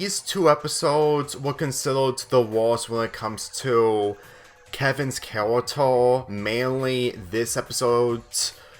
these two episodes were considered the worst when it comes to Kevin's character, mainly this episode,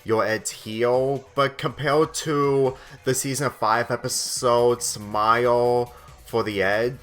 Your Ed's Heel, but compared to the season 5 episode, Smile for the Ed,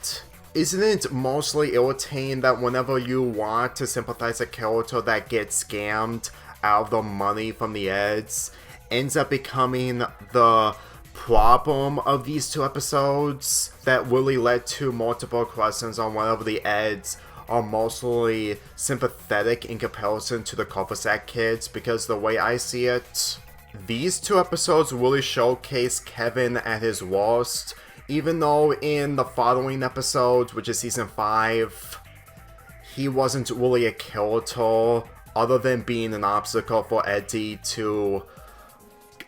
isn't it mostly irritating that whenever you want to sympathize a character that gets scammed out of the money from the Eds, ends up becoming the problem of these two episodes that really led to multiple questions on whether the Eds are mostly sympathetic in comparison to the cul-de-sac kids, because the way I see it, these two episodes really showcase Kevin at his worst, even though in the following episode, which is season 5, he wasn't really a character other than being an obstacle for Eddy to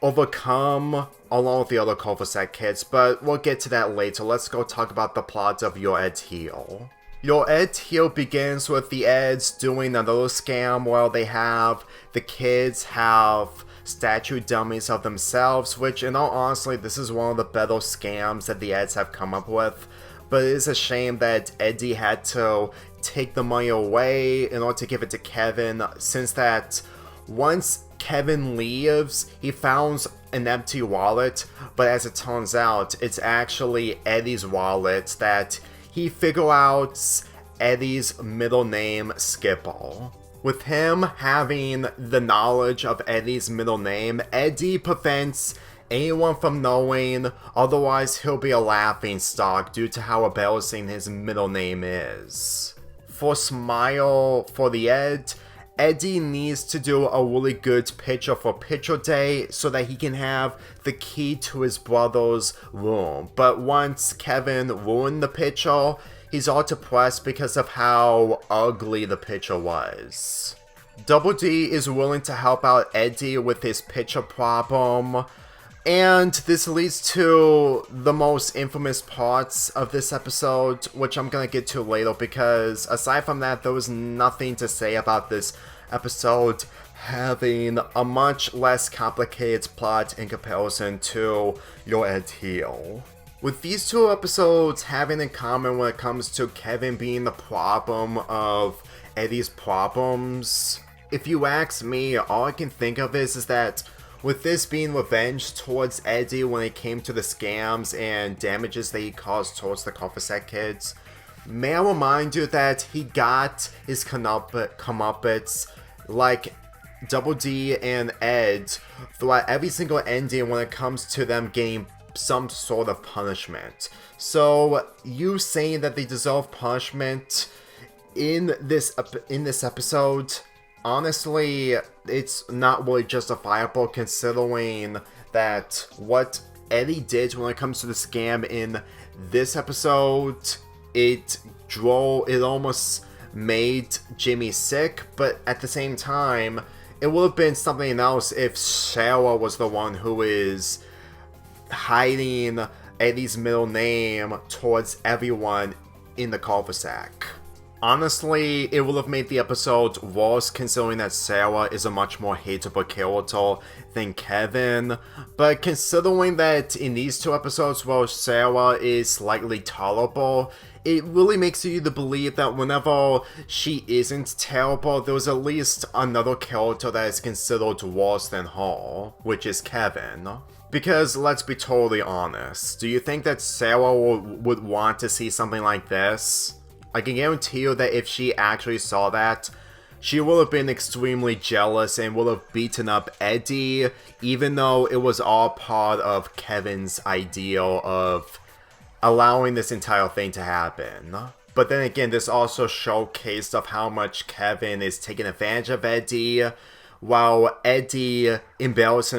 overcome along with the other cul-de-sac kids, but we'll get to that later. Let's go talk about the plot of Your Ed's Heel. Your Ed's Heel begins with the Eds doing another scam where the kids have statue dummies of themselves, which in all honesty, this is one of the better scams that the Eds have come up with. But it is a shame that Eddy had to take the money away in order to give it to Kevin, since that once Kevin leaves, he found an empty wallet, but as it turns out, it's actually Eddy's wallet that he figured out Eddy's middle name, Skipper. With him having the knowledge of Eddy's middle name, Eddy prevents anyone from knowing, otherwise he'll be a laughingstock due to how embarrassing his middle name is. For Smile for the Ed, Eddy needs to do a really good picture-for-picture day so that he can have the key to his brother's room. But once Kevin ruined the picture, he's all depressed because of how ugly the picture was. Double D is willing to help out Eddy with his picture problem, and this leads to the most infamous parts of this episode, which I'm gonna get to later, because aside from that, there was nothing to say about this episode having a much less complicated plot in comparison to Your Ed's Heel. With these two episodes having in common when it comes to Kevin being the problem of Eddy's problems, if you ask me, all I can think of is that with this being revenge towards Eddy when it came to the scams and damages that he caused towards the cul-de-sac kids, may I remind you that he got his comeuppance like Double D and Ed throughout every single ending when it comes to them getting some sort of punishment. So you saying that they deserve punishment in this episode, honestly, it's not really justifiable considering that what Eddy did when it comes to the scam in this episode, it almost made Jimmy sick, but at the same time, it would have been something else if Sarah was the one who is hiding Eddy's middle name towards everyone in the cul-de-sac. Honestly, it would have made the episode worse considering that Sarah is a much more hateable character than Kevin, but considering that in these two episodes where Sarah is slightly tolerable, it really makes you to believe that whenever she isn't terrible, there's at least another character that is considered worse than her, which is Kevin. Because let's be totally honest, do you think that Sarah would want to see something like this? I can guarantee you that if she actually saw that, she would have been extremely jealous and would have beaten up Eddy, even though it was all part of Kevin's ideal of allowing this entire thing to happen. But then again, this also showcased of how much Kevin is taking advantage of Eddy, while Eddy embarrasses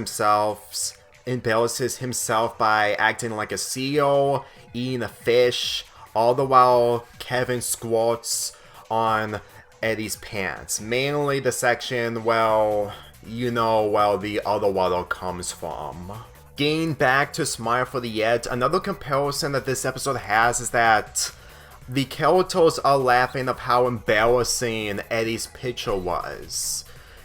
himself by acting like a seal, eating a fish, all the while Kevin squirts on Eddy's pants. Mainly the section, well, you know where the other water comes from. Getting back to Smile for the Ed, another comparison that this episode has is that the characters are laughing of how embarrassing Eddy's picture was.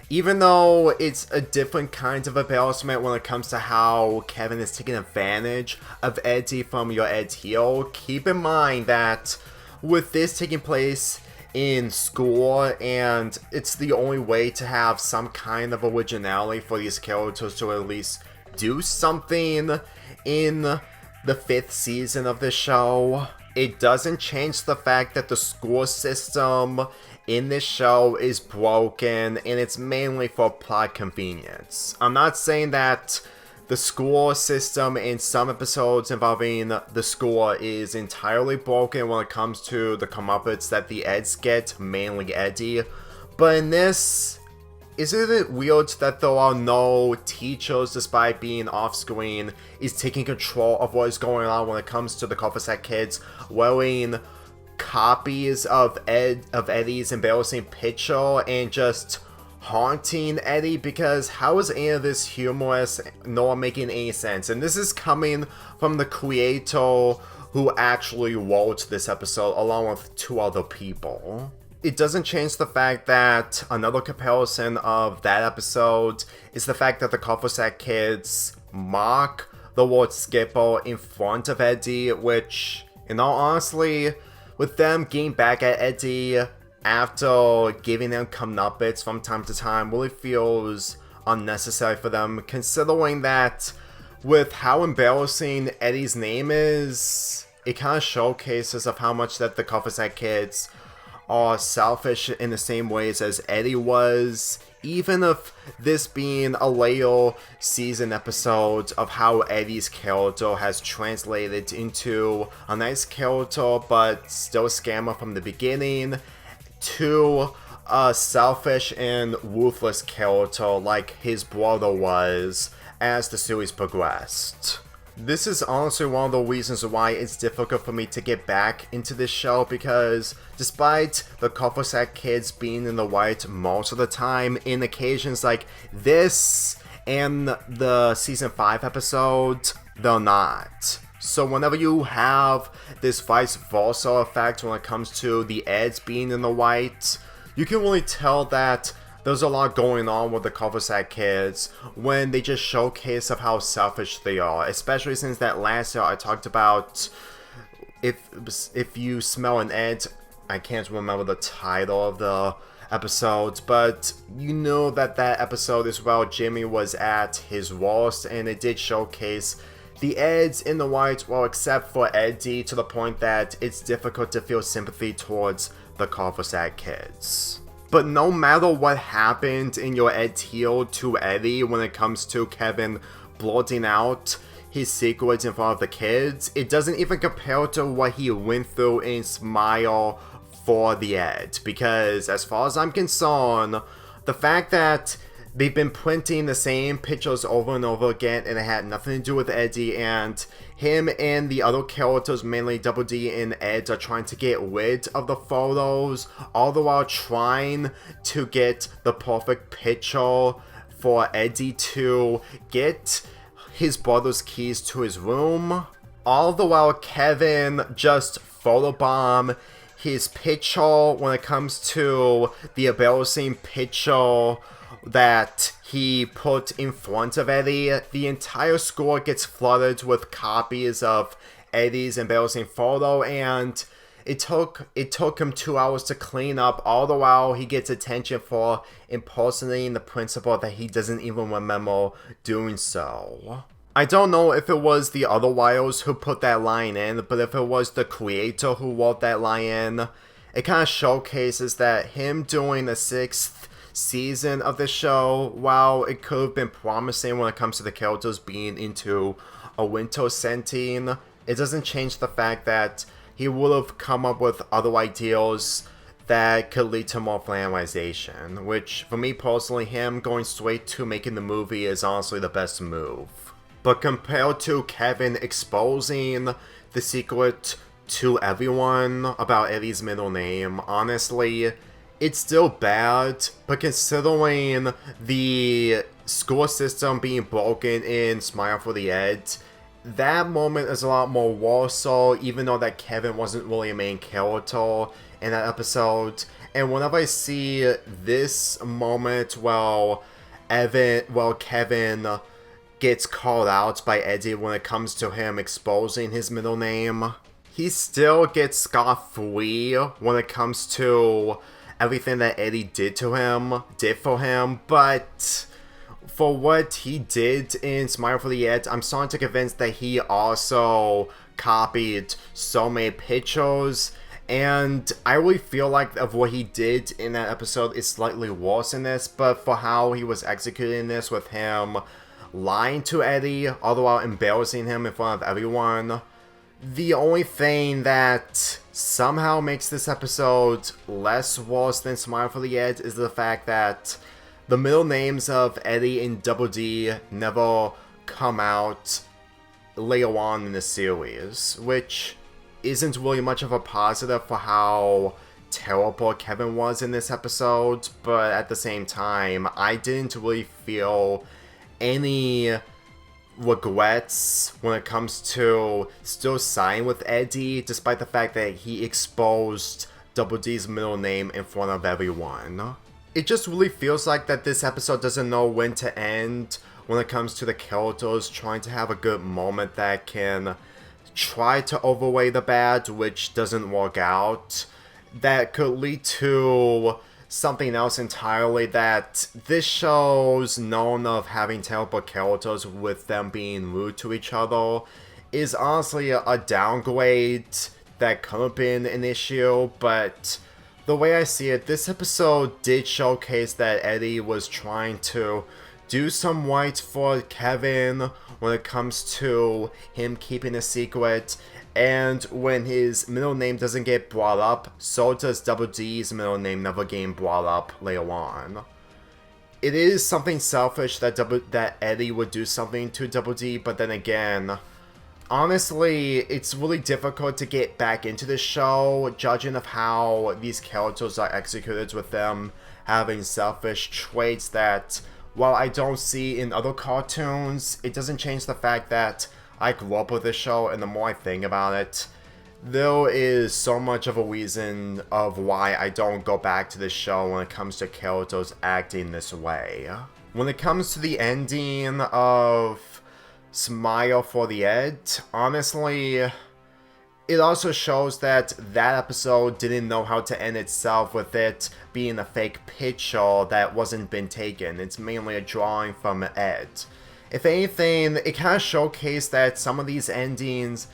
Even though it's a different kind of embarrassment when it comes to how Kevin is taking advantage of Eddy from your Ed heel, keep in mind that with this taking place in school, and it's the only way to have some kind of originality for these characters to at least do something in the 5th season of the show, it doesn't change the fact that the school system in this show is broken, and it's mainly for plot convenience. I'm not saying that the school system in some episodes involving the school is entirely broken when it comes to the comeuppance that the Eds get, mainly Eddy, but in this, isn't it weird that there are no teachers, despite being off-screen, is taking control of what is going on when it comes to the cul-de-sac kids wearing copies of Eddy's embarrassing picture and just haunting Eddy? Because how is any of this humorous nor making any sense? And this is coming from the creator who actually wrote this episode along with 2 other people. It doesn't change the fact that another comparison of that episode is the fact that the cul-de-sac kids mock the word Skipper in front of Eddy, which, in all honesty, with them getting back at Eddy after giving them comeuppance from time to time really feels unnecessary for them, considering that with how embarrassing Eddy's name is, it kind of showcases of how much that the cul-de-sac kids are selfish in the same ways as Eddy was, even if this being a later season episode of how Eddy's character has translated into a nice character but still a scammer from the beginning, to a selfish and ruthless character like his brother was as the series progressed. This is honestly one of the reasons why it's difficult for me to get back into this show, because despite the cul-de-sac kids being in the right most of the time, in occasions like this and the season 5 episode, they're not. So whenever you have this vice versa effect when it comes to the Eds being in the white, you can really tell that there's a lot going on with the cul-de-sac kids when they just showcase of how selfish they are, especially since that last year I talked about if you smell an Ed, I can't remember the title of the episode, but you know that episode is where Jimmy was at his worst, and it did showcase the Eds in the white, well, except for Eddy, to the point that it's difficult to feel sympathy towards the cul-de-sac kids. But no matter what happened in your Ed heel to Eddy when it comes to Kevin blurting out his secrets in front of the kids, it doesn't even compare to what he went through in Smile for the Ed. Because as far as I'm concerned, the fact that they've been printing the same pictures over and over again, and it had nothing to do with Eddy, and him and the other characters, mainly Double D and Ed, are trying to get rid of the photos, all the while trying to get the perfect picture for Eddy to get his brother's keys to his room. All the while Kevin just photobomb his picture when it comes to the embarrassing picture that he put in front of Eddy. The entire school gets flooded with copies of Eddy's embarrassing photo, and it took him 2 hours to clean up, all the while he gets attention for impersonating the principal that he doesn't even remember doing so. I don't know if it was the other writers who put that line in, but if it was the creator who wrote that line in, it kind of showcases that him doing the 6th season of the show, while it could have been promising when it comes to the characters being into a winter setting, it doesn't change the fact that he would have come up with other ideas that could lead to more finalization, which for me personally, him going straight to making the movie is honestly the best move. But compared to Kevin exposing the secret to everyone about Eddy's middle name, honestly, it's still bad, but considering the school system being broken in Smile for the Ed, that moment is a lot more worse, so even though that Kevin wasn't really a main character in that episode, And whenever I see this moment, Kevin gets called out by Eddy when it comes to him exposing his middle name, he still gets scot-free when it comes to everything that Eddy did for him, but for what he did in Smile for the Ed, I'm starting to convince that he also copied so many pictures, and I really feel like of what he did in that episode is slightly worse in this, but for how he was executing this with him lying to Eddy, all the while embarrassing him in front of everyone, the only thing that somehow makes this episode less worse than Smile for the Ed is the fact that the middle names of Eddy and Double D never come out later on in the series, which isn't really much of a positive for how terrible Kevin was in this episode, but at the same time, I didn't really feel any regrets when it comes to still siding with Eddy, despite the fact that he exposed Double D's middle name in front of everyone. It just really feels like that this episode doesn't know when to end when it comes to the characters trying to have a good moment that can try to overweigh the bad, which doesn't work out. That could lead to something else entirely, that this show's known of having terrible characters with them being rude to each other is honestly a downgrade that could have been an issue, but the way I see it, this episode did showcase that Eddy was trying to do some right for Kevin when it comes to him keeping a secret, and when his middle name doesn't get brought up, so does Double D's middle name never getting brought up later on. It is something selfish that Eddy would do something to Double D, but then again, honestly, it's really difficult to get back into the show, judging of how these characters are executed with them having selfish traits that, while I don't see in other cartoons, it doesn't change the fact that I grew up with this show, and the more I think about it, there is so much of a reason of why I don't go back to this show when it comes to characters acting this way. When it comes to the ending of Smile for the Ed, honestly, it also shows that that episode didn't know how to end itself with it being a fake picture that wasn't been taken. It's mainly a drawing from Ed. If anything, it kind of showcased that some of these endings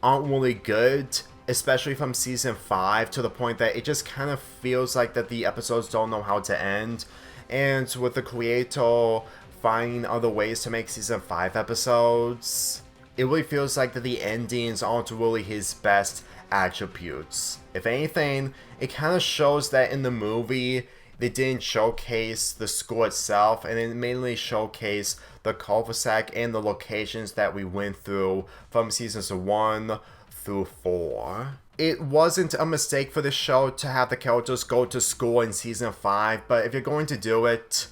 aren't really good, especially from season 5, to the point that it just kind of feels like that the episodes don't know how to end, and with the creator finding other ways to make season 5 episodes, it really feels like that the endings aren't really his best attributes. If anything, it kind of shows that in the movie, they didn't showcase the school itself, and it mainly showcased the cul-de-sac and the locations that we went through from seasons 1 through 4. It wasn't a mistake for the show to have the characters go to school in season 5, but if you're going to do it,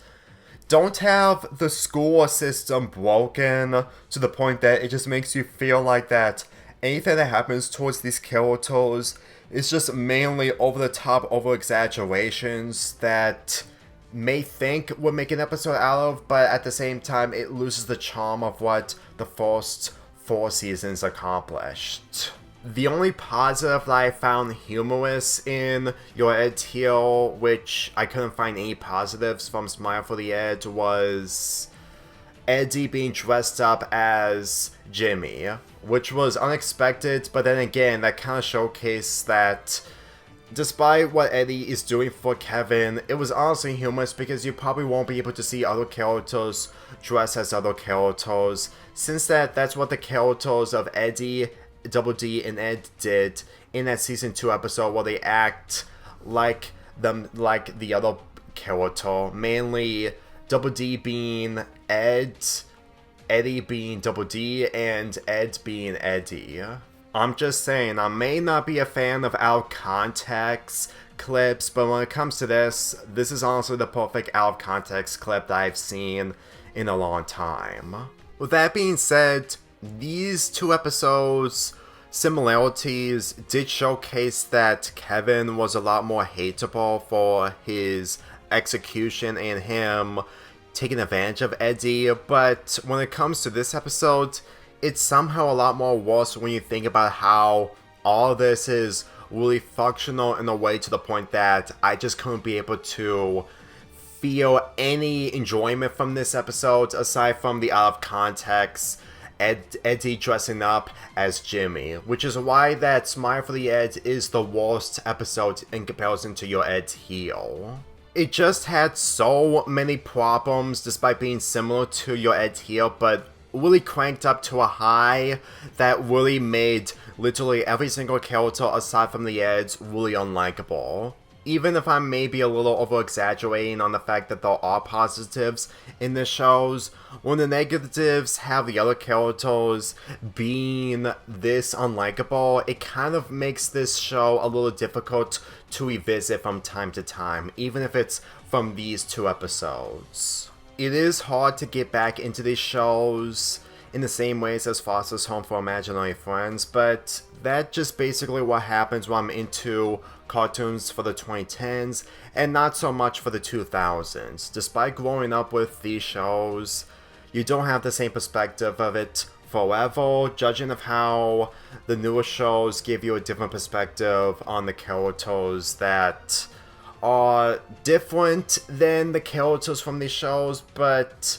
don't have the school system broken to the point that it just makes you feel like that anything that happens towards these characters is just mainly over-the-top, over-exaggerations that may think would make an episode out of, but at the same time, it loses the charm of what the first 4 seasons accomplished. The only positive that I found humorous in Your Ed Teal, which I couldn't find any positives from Smile for the Ed, was Eddy being dressed up as Jimmy, which was unexpected, but then again, that kind of showcased that despite what Eddy is doing for Kevin, it was honestly humorous because you probably won't be able to see other characters dress as other characters, since that's what the characters of Eddy, Double D, and Ed did in that season 2 episode where they act like the other character, mainly Double D being Ed, Eddy being Double D, and Ed being Eddy. I'm just saying, I may not be a fan of out of context clips, but when it comes to this is honestly the perfect out of context clip that I've seen in a long time. With that being said, these 2 episodes similarities did showcase that Kevin was a lot more hateable for his execution and him taking advantage of Eddy, but when it comes to this episode, it's somehow a lot more worse when you think about how all this is really functional in a way to the point that I just couldn't be able to feel any enjoyment from this episode aside from the out of context Eddy dressing up as Jimmy, which is why that Smile for the Ed is the worst episode in comparison to Your Ed Heel. It just had so many problems despite being similar to Your Ed Heel, but really cranked up to a high that really made literally every single character aside from the Eds really unlikable. Even if I'm maybe a little over-exaggerating on the fact that there are positives in the shows, when the negatives have the other characters being this unlikable, it kind of makes this show a little difficult to revisit from time to time, even if it's from these 2 episodes. It is hard to get back into these shows in the same ways as Foster's Home for Imaginary Friends, but that's just basically what happens when I'm into cartoons for the 2010s and not so much for the 2000s. Despite growing up with these shows, you don't have the same perspective of it forever, judging of how the newer shows give you a different perspective on the characters that are different than the characters from these shows, but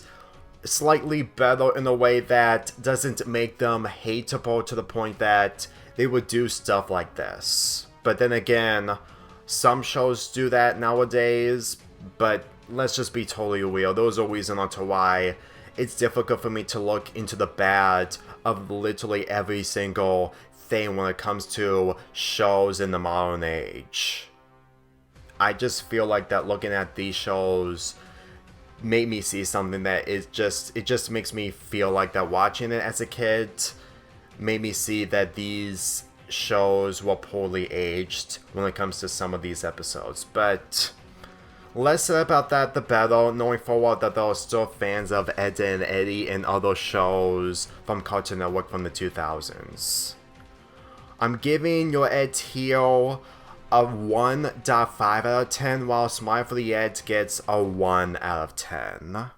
slightly better in a way that doesn't make them hateable to the point that they would do stuff like this. But then again, some shows do that nowadays, but let's just be totally real. Those are reasons onto why it's difficult for me to look into the bad of literally every single thing when it comes to shows in the modern age. I just feel like that looking at these shows made me see something that it just makes me feel like that watching it as a kid made me see that these shows were poorly aged when it comes to some of these episodes. But less said about that, the better, knowing full well that there are still fans of Ed and Eddy and other shows from Cartoon Network from the 2000s. I'm giving Your Ed Heel a 1.5 out of 10, while Smile for the Ed gets a 1 out of 10.